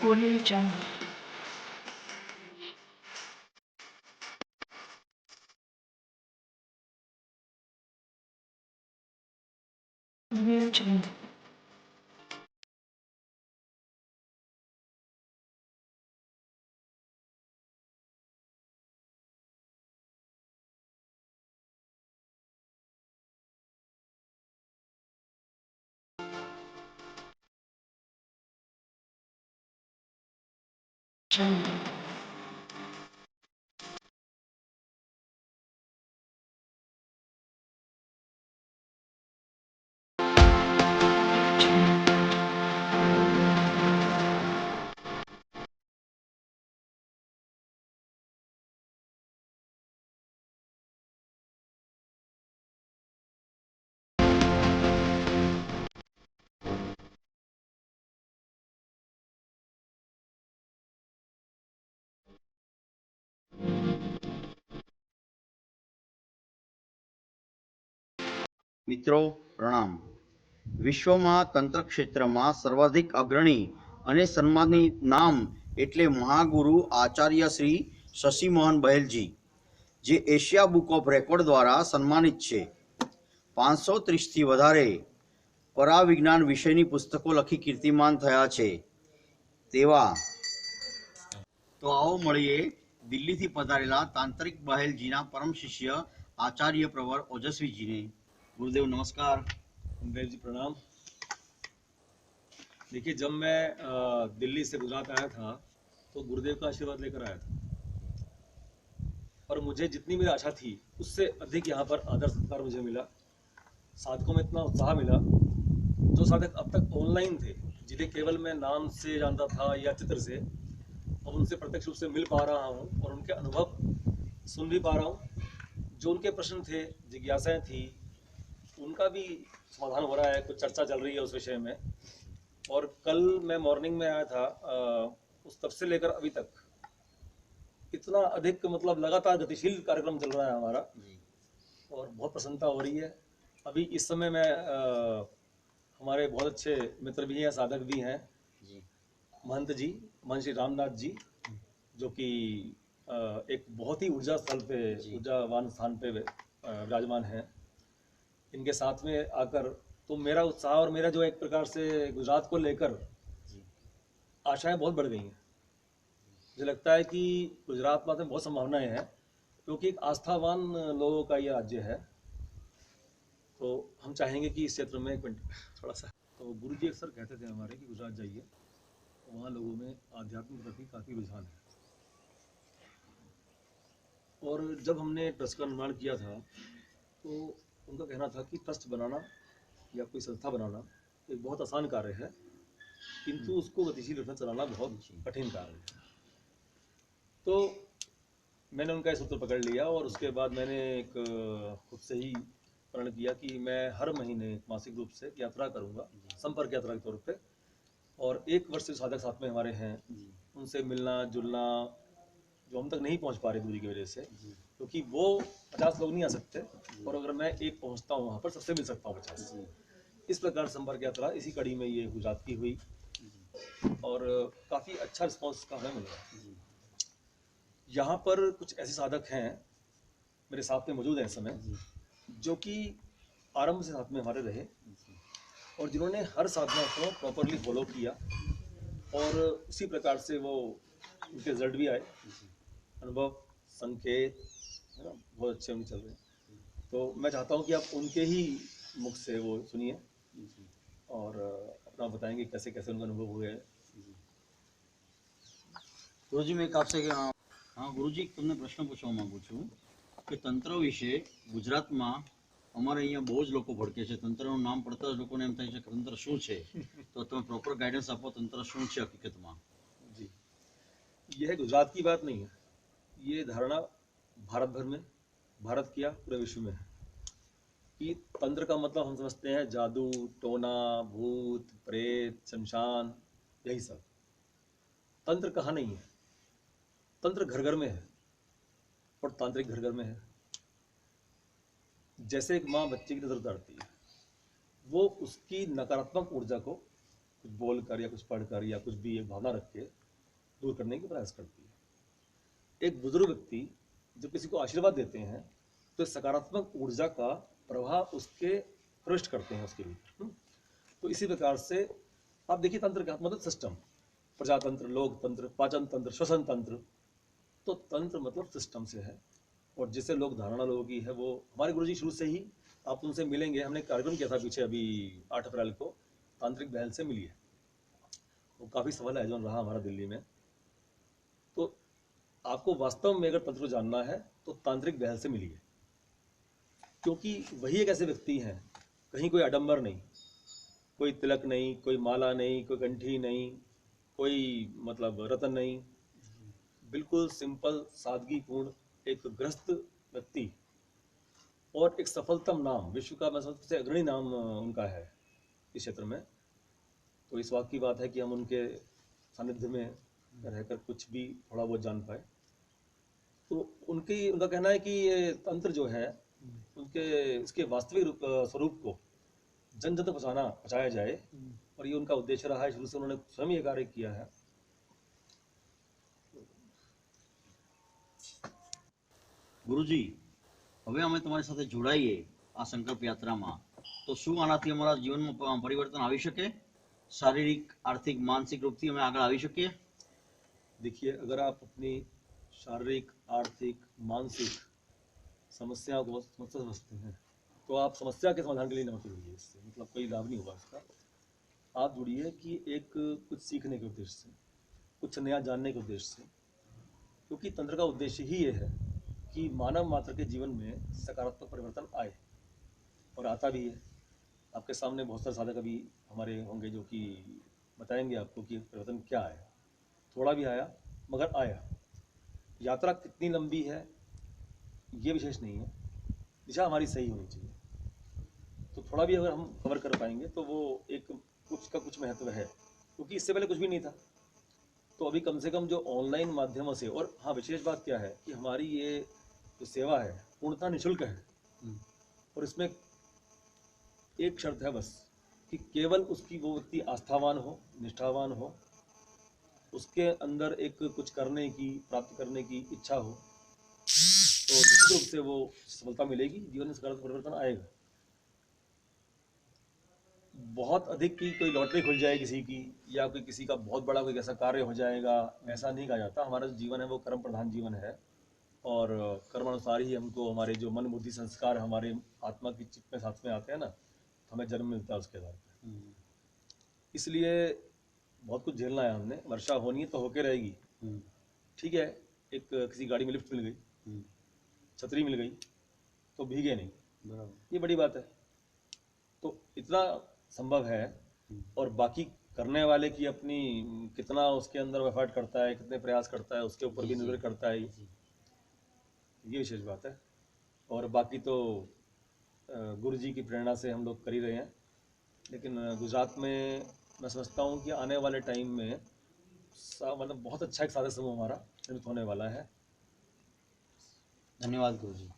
Audio Jungle. Audio Jungle. Jungle. મિત્રો પ્રણામ. વિશ્વમાં તંત્ર ક્ષેત્રમાં સર્વાધિક અગ્રણી અને સન્માનિત નામ એટલે મહાગુરુ આચાર્ય શ્રી શશિમોહન બહેલજી, જે એશિયા બુક ઓફ રેકોર્ડ દ્વારા સન્માનિત છે. 530થી વધારે પરાવિજ્ઞાન વિષયની પુસ્તકો લખી કીર્તિમાન થયા છે. તેવા તો આવો મળીએ દિલ્હીથી પધારેલા તાંત્રિક બહેલજીના પરમ શિષ્ય आचार्य प्रवर ओजस्वी जी ने. गुरुदेव नमस्कार. गुरुदेव जी प्रणाम. देखिए, जब मैं दिल्ली से गुजरात आया था तो गुरुदेव का आशीर्वाद लेकर आया था, और मुझे जितनी मेरी आशा थी उससे अधिक यहाँ पर आदर सत्कार मुझे मिला. साधकों में इतना उत्साह मिला. जो साधक अब तक ऑनलाइन थे, जिन्हें केवल मैं नाम से जानता था या चित्र से, अब उनसे प्रत्यक्ष रूप से मिल पा रहा हूँ और उनके अनुभव सुन भी पा रहा हूँ. जो उनके प्रश्न थे, जिज्ञासाएं थी, उनका भी समाधान हो रहा है. कुछ चर्चा चल रही है उस विषय में. और कल मैं मॉर्निंग में आया था, उस तब से लेकर अभी तक इतना अधिक, मतलब लगातार गतिशील कार्यक्रम चल रहा है हमारा, और बहुत प्रसन्नता हो रही है. अभी इस समय मैं हमारे बहुत अच्छे मित्र भी हैं, साधक भी हैं, महंत जी, महंत श्री रामनाथ जी, जो कि एक बहुत ही ऊर्जा स्थल पे, ऊर्जावान स्थान पे विराजमान हैं. इनके साथ में आकर तो मेरा उत्साह और मेरा जो एक प्रकार से गुजरात को लेकर आशाएं बहुत बढ़ गई हैं. मुझे लगता है कि गुजरात में बहुत संभावनाएं हैं, क्योंकि एक आस्थावान लोगों का ये राज्य है. तो हम चाहेंगे कि इस क्षेत्र में थोड़ा सा, तो गुरु जी अक्सर कहते थे हमारे कि गुजरात जाइए, तो वहाँ लोगों में आध्यात्मिक प्रति काफ़ी रुझान है. और जब हमने ट्रस्ट का निर्माण किया था तो उनका कहना था कि ट्रस्ट बनाना या कोई संस्था बनाना एक बहुत आसान कार्य है, किंतु उसको गतिशील रखना, चलाना बहुत कठिन कार्य है. तो मैंने उनका सूत्र पकड़ लिया, और उसके बाद मैंने एक खुद से ही प्रण किया कि मैं हर महीने मासिक रूप से यात्रा करूंगा, संपर्क यात्रा के तौर पे. और 1 वर्ष से साधक साथ में हमारे हैं, उनसे मिलना जुलना, जो हम तक नहीं पहुंच पा रहे दूरी की वजह से, क्योंकि वो 50 लोग नहीं आ सकते, और अगर मैं एक पहुंचता हूँ वहाँ पर सबसे मिल सकता हूँ 50. इस प्रकार संपर्क यात्रा इसी कड़ी में ये गुजरात की हुई, और काफ़ी अच्छा रिस्पॉन्स का हमें मिला. यहाँ पर कुछ ऐसे साधक हैं मेरे साथ में मौजूद हैं इस समय, जो कि आरंभ से साथ में हमारे रहे, और जिन्होंने हर साधना को प्रॉपरली फॉलो किया, और उसी प्रकार से वो उनके रिजल्ट भी आए. अनुभव, संकेत, है ना, बहुत अच्छे उनके चल रहे हैं. तो मैं चाहता हूँ कि आप उनके ही मुख से वो सुनिए, और अपना बताएंगे कैसे कैसे उनका अनुभव हुए. गुरुजी, मैं आपसे हाँ गुरुजी, તમને પ્રશ્ન પૂછવા માંગુ છું કે તંત્ર વિશે ગુજરાતમાં અમારે અહીંયા બહુ જ લોકો ભડકે છે. તંત્રનું નામ પડતા જ લોકોને એમ થાય છે કે તંત્ર શું છે, તો તમે પ્રોપર ગાઈડન્સ આપો. તંત્ર શું છે હકીકતમાં? जी, यह गुजरात की बात नहीं है, ये धारणा भारत भर में, भारत किया पूरे विश्व में है कि तंत्र का मतलब हम समझते हैं जादू, टोना, भूत प्रेत, शमशान, यही सब. तंत्र कहाँ नहीं है. तंत्र घर घर में है, और तांत्रिक घर घर में है. जैसे एक माँ बच्चे की नजर उतारती है, वो उसकी नकारात्मक ऊर्जा को कुछ बोल कर या कुछ पढ़ कर या कुछ भी एक भावना रख के दूर करने की प्रयास करती है। एक बुजुर्ग व्यक्ति जब किसी को आशीर्वाद देते हैं तो सकारात्मक ऊर्जा का प्रवाह उसके प्रविष्ट करते हैं उसके भीतर। तो इसी प्रकार से आप देखिए तंत्र का मतलब सिस्टम, प्रजातंत्र, लोकतंत्र, पाचन तंत्र, श्वसन तंत्र। तो तंत्र मतलब सिस्टम से है, और जिसे लोग धारणा लोगों की है वो हमारे गुरुजी शुरू से ही, आप उनसे मिलेंगे, हमने कार्यक्रम किया था पीछे अभी 8 अप्रैल को, तांत्रिक बहल से मिलिए, वो काफ़ी सफल आयोजन रहा हमारा दिल्ली में। तो आपको वास्तव में अगर तंत्र को जानना है तो तांत्रिक बहल से मिलिए, क्योंकि वही एक ऐसे व्यक्ति हैं, कहीं कोई आडंबर नहीं, कोई तिलक नहीं, कोई माला नहीं, कोई कंठी नहीं, कोई मतलब रतन नहीं, बिल्कुल सिंपल सादगीपूर्ण एक गृहस्थ व्यक्ति, और एक सफलतम नाम, विश्व का मैं सबसे अग्रणी नाम उनका है इस क्षेत्र में। तो इस बात की बात है कि हम उनके सानिध्य में रहकर कुछ भी थोड़ा बहुत जान पाए। तो उनका कहना है कि ये तंत्र जो है उनके इसके वास्तविक स्वरूप को जन जन तक पहुँचाया जाए, और ये उनका उद्देश्य रहा है, शुरू से उन्होंने स्वयं ये कार्य किया है। ગુરુજી, હવે અમે તમારી સાથે જોડાઈએ આ સંકલ્પ યાત્રામાં, તો શું આનાથી અમારા જીવનમાં પરિવર્તન આવી શકે? શારીરિક, આર્થિક, માનસિક રૂપથી અમે આગળ આવી શકીએ? देखिए, अगर आप अपनी शारीरिक, आर्थिक, मानसिक समस्याओं को समझते हैं तो आप समस्या के समाधान के लिए मत जुड़िए, इससे मतलब कोई लाभ नहीं होगा इसका। आप जुड़िए कि एक कुछ सीखने के उद्देश्य से, कुछ नया जानने के उद्देश्य से, क्योंकि तंत्र का उद्देश्य ही ये है कि मानव मात्र के जीवन में सकारात्मक परिवर्तन आए, और आता भी है। आपके सामने बहुत सारे साधक अभी हमारे होंगे जो कि बताएंगे आपको कि परिवर्तन क्या आया। थोड़ा भी आया मगर आया। यात्रा कितनी लंबी है ये विशेष नहीं है, दिशा हमारी सही होनी चाहिए। तो थोड़ा भी अगर हम कवर कर पाएंगे तो वो एक कुछ का कुछ महत्व है, क्योंकि इससे पहले कुछ भी नहीं था। तो अभी कम से कम जो ऑनलाइन माध्यमों से, और हाँ विशेष बात क्या है कि हमारी ये जो सेवा है पूर्णतः निःशुल्क है, और इसमें एक शर्त है बस कि केवल उसकी वो व्यक्ति आस्थावान हो, निष्ठावान हो, उसके अंदर एक कुछ करने की, प्राप्त करने की इच्छा हो, तो निश्चित रूप से वो सफलता मिलेगी, जीवन में सकारात्मक परिवर्तन आएगा। बहुत अधिक की कोई लॉटरी खुल जाए किसी की, या कोई किसी का बहुत बड़ा कोई ऐसा कार्य हो जाएगा, ऐसा नहीं कहा जाता। हमारा जो जीवन है वो कर्म प्रधान जीवन है, और कर्मानुसार ही हमको हमारे जो मन बुद्धि संस्कार हमारे आत्मा की चित्त में साथ में आते हैं ना, तो हमें जन्म मिलता है उसके आधार पर। इसलिए बहुत कुछ झेलना है हमने। वर्षा होनी है तो होके रहेगी, ठीक है। एक किसी गाड़ी में लिफ्ट मिल गई, छतरी मिल गई, तो भीगे नहीं, ये बड़ी बात है। तो इतना संभव है, और बाकी करने वाले की अपनी कितना उसके अंदर एफर्ट करता है, कितने प्रयास करता है, उसके ऊपर भी निर्भर करता है, ये विशेष बात है। और बाकी तो गुरु जी की प्रेरणा से हम लोग कर ही रहे हैं। लेकिन गुजरात में मैं समझता हूँ कि आने वाले टाइम में मतलब बहुत अच्छा एक साधक समूह हमारा निर्मित होने वाला है। धन्यवाद गुरुजी।